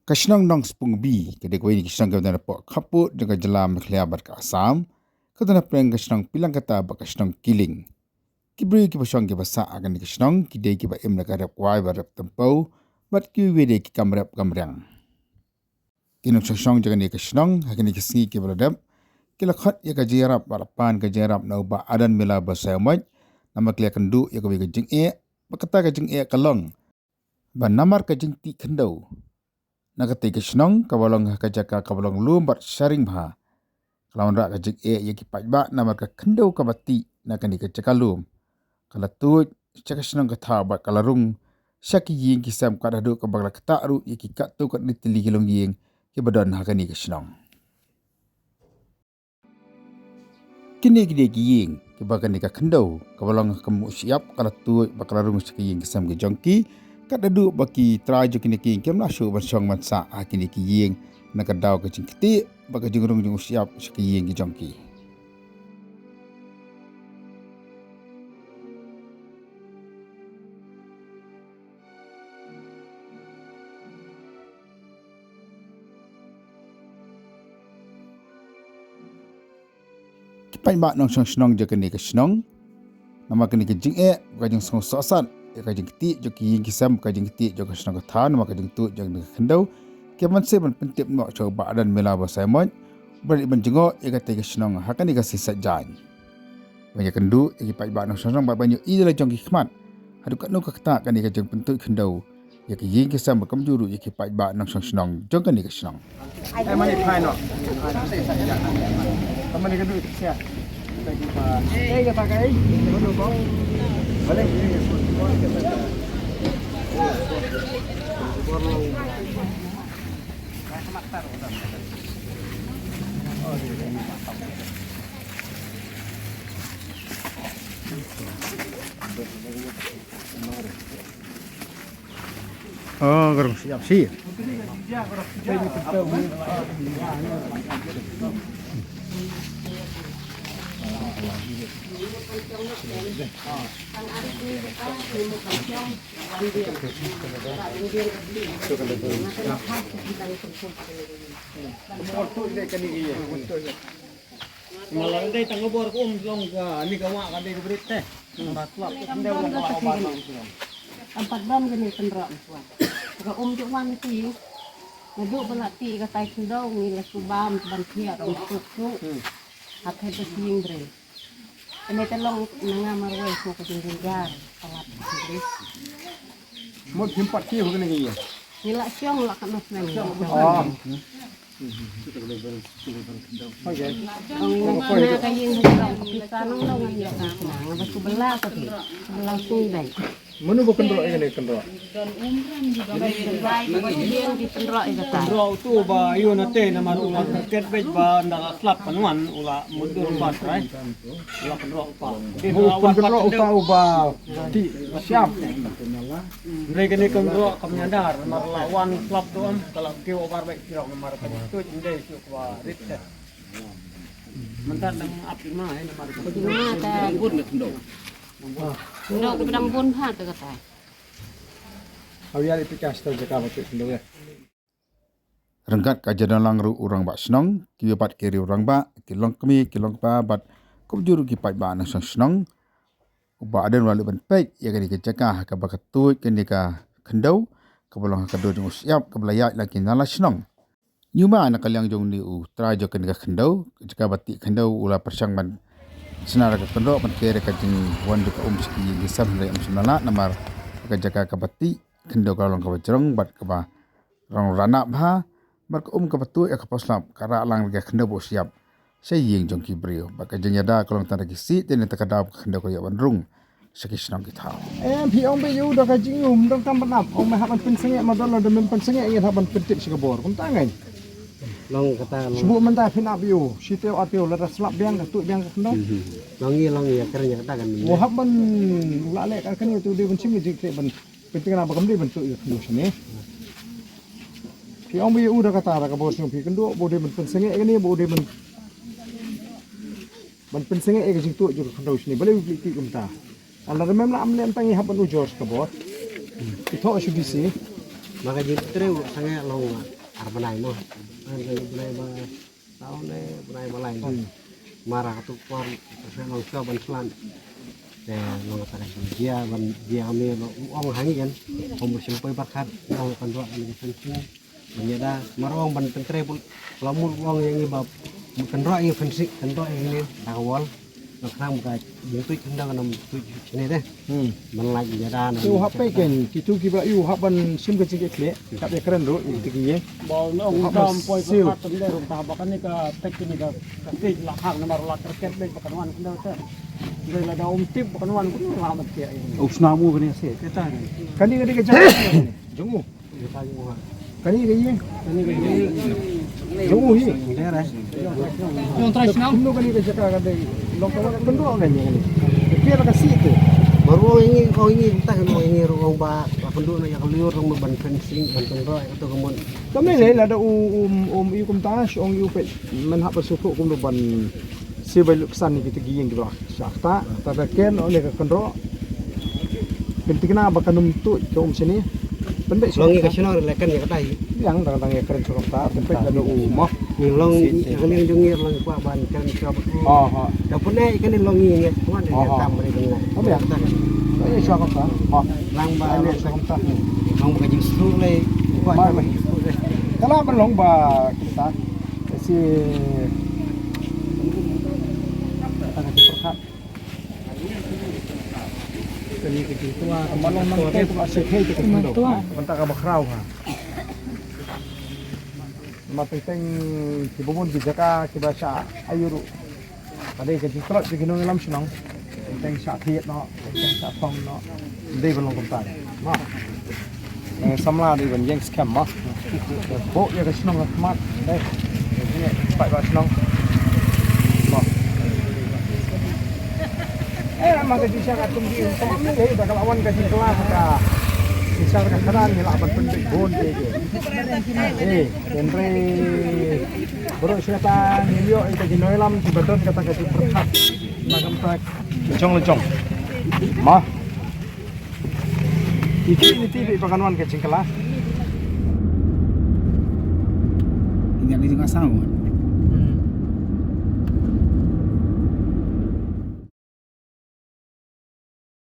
Kashnang nang spung bi kedek wei kashnang kau dana po kaput jaga jelam khliabat ka Assam kau dana preng kashnang pilang kata ba kashnang kiling kibri ki pasang ki basa agan ki kashnang ki dei ki ba em ka rap wai ba rap tempau bat ki we de ki kamrap kamrang kinong kashnang jaga ni kashnang hakin ki singi ki baladap ki lakhat ya ka jirap ba pan ka jirap nau ba adan mila ba sayamat nama klia kendu ya ka we ka jing e ba kata ka jing e kalong ba namar ka jing ti kendau nakati kishnong kabalong kajaka kabalong lumbat sharing bha kalawan rak kajik ye ki pajba namar ka kendau kabati nakani kajaka lum kala tu chakashnong ka tha ba kalarung shaki yin ki sam kadadu ka bagla kata ru ye ki kat tu kat litili kilong yin ki badan hakani kishnong kini ki ki yin ki bagani ka kendau kabalong kamu siap kala tu bakalarung shaki yin ki sam ki jongki kat dadu baki trai jo kini king kem na shu ban song man sa kini ki yeng na ka daw ka jing kiti baka jing rung jing siap ki yeng ki jongki kipai ba nong song snong jo kini ka snong nama kini ki jing baka jing song sosan ka jing ti jo ki yin ki sam ka jing ti jo ka snong ka than ma ka jing tu jo ni khendau ke man se ban pentip no cho ba dan mela ba saimon bali ban jingo e ka te ka snong ha kan ni ka sisa jan banyak kendu e ki pai ba no snong ba banyu i la jong ki khmat hadu ka no ka ta kan ni ka jing pentu khendau ya ki yin ki sam ba kam juru e ki pai ba no snong jong kan ni ka snong ai mani phai no kamani ka du sia eh ka pakai no ko boleh oh garung siap sih malang dai tang bor ko long ka ni ka wa ka dai brit teh batlap ndeu la ka ba empat bam gini kendrak suat. Kalau juan ti, ngadu belati katai kendau ni la subam ban kia untuk tu. Hak itu sing bre. Ini telong nanga marwai ko ka jinggar palat Inggris. mo himpat ki ho ni ya Nila siong la kan nang. oh okay Ang na kayong hudang kita nang lawan ya ka. Ngaba sebelah ka ti. Sebelah sungai. manu bo kendro ni kendro Bagian di pendrak itu tak. Ro tu ba yo na te na maru la ket bej ba na slap panuan ula mundur ba trai ula kendro pa bu kendro upa ti siap mereka ni kendro kam nyadar mar lawan slap tu am kalau ke obar baik kira mar ka tu inde su kwa rit mentar nang api ma na mar ka Di mana ada bun kendau. Kendau pedang bun ha tu kata. awiya ipikas tu jaka betul kendro ya rengkat ka jadalang ru urang ba snong ki pat kiri urang ba ki long kmi ki long pa bat kum juru ki pai ba na snong ba aden walu ban pek ya ka ni ka jaka ka ba ka tu ka ni ka khendau ka bolong ka do jung siap ka belaya la ki nala snong nyuma na kalyang jong ni u tra jo ka ni ka khendau jaka bati khendau ula persang ban senara ka kendo ban kere ka jing wan ka ski ni sam le am sunala namar ka jaka ka bati kendo ka long ka bajrong bat ka ba rong rana bha mar ka ka batu ya ka poslap kara lang ga kendo bo siap sei yeng jong ki brio ba ka jenya da ka long tan ki si ten ta ka da kendo ka ya ban rung sakisnam ki thauพี่องไปอยู่ดอกจิงุมดอกตำปนับองมาหับมันเป็นเสงะมาดอลดมันเป็นเสงะอีหับมันเป็นติดสิกบอร์คุณตาไง long kata สบุมันตาพินาบอยู่สิเตออาเปียวละสลับเบียงกับตุเบียงกับคนนั้น long ya kerja kata kan ni โอ้หับมันละเล็กกันอยู่ตัวเดียวมันชิมจิกมันเป็นติงนาบกำดีมันตุอยู่ชนี่พี่องไปอยู่ดอกตาระกบอสพี่กันดูโบเดมันเป็นเสงะกันนี่โบเดมันเป็นเสงะเอกจิงตุอยู่กับคนเราชนี่บ่เลยวิกิกุมตาAllah remem la amle amtangi haban ujor ka bor ito asu bisi maka jadi terus sangat long arbanai no arbanai ba tahun arbanai balai marah tu kuan terus nong ban selan nong tara dia kami ong hangi kan om simpai barkat ong kan doa ni penting menyada marong ban tentre lamun ong yang ibab kan doa yang penting kan doa ini awal nak nang buka itu cendak nam tu sini deh lagi jalan tu HP kan kitu kiba yu haban sim ke cik kle kap ya keren do itu kiye bol ong kam poi ko hat de rum ta bakan ni ka tek ni ka ti la hang na mar la terket be bakan wan kendo te de la da tip bakan wan ku la mat ke usnamu kene se kita kani kani ke jalan jungu kita juga kani ke ye ini begini jungu hi daerah yang tradisional no kani ke jaka kan long kawan bendo kan ye kani biar ka situ baru ini entah kalau ini ruang ba penduduk yang liur rumah ban fencing ban tengro itu kemun kami le la da yu kum ta ong yu pe men ha pasuku kum do ban si bai luksan ni kita giyeng gitu sakta ta ken oleh ka kendro pentingna bakanum tu kum sini benda longi kasih nong lekan ya katai yang tang ya keren cukup ta tempat ada umah yang long yang jungir long kuah ban kan coba oh dapur naik kan longi ya kuan dia tam mereka oh ya ini cukup ta oh lang ba ini cukup ta long ba justru le kuah kalau belum ba kita si ada perkat kini kecil tua malong nang te ko se kay te ko banta ka bakraw ha mapiteng kibumon bijaka kibasa ayuru tadi ke jikrot ke ginong lam sunong teng sa thiet no teng sa phong no dei balong kom ta ma samla di ban yang scam ma bo ya ka sunong mat dei ni pai ba sunong ma maka bisa ka tumbi umpam ni dei bakal awan ka kelas ka bisa ka kanan ni laban pendik bon dei genre bro siapa nilio itu jinoilam tibadon kata kata perkat magam tak lencong mah ini TV pakanuan ke cingkelah Ingat ni juga sama.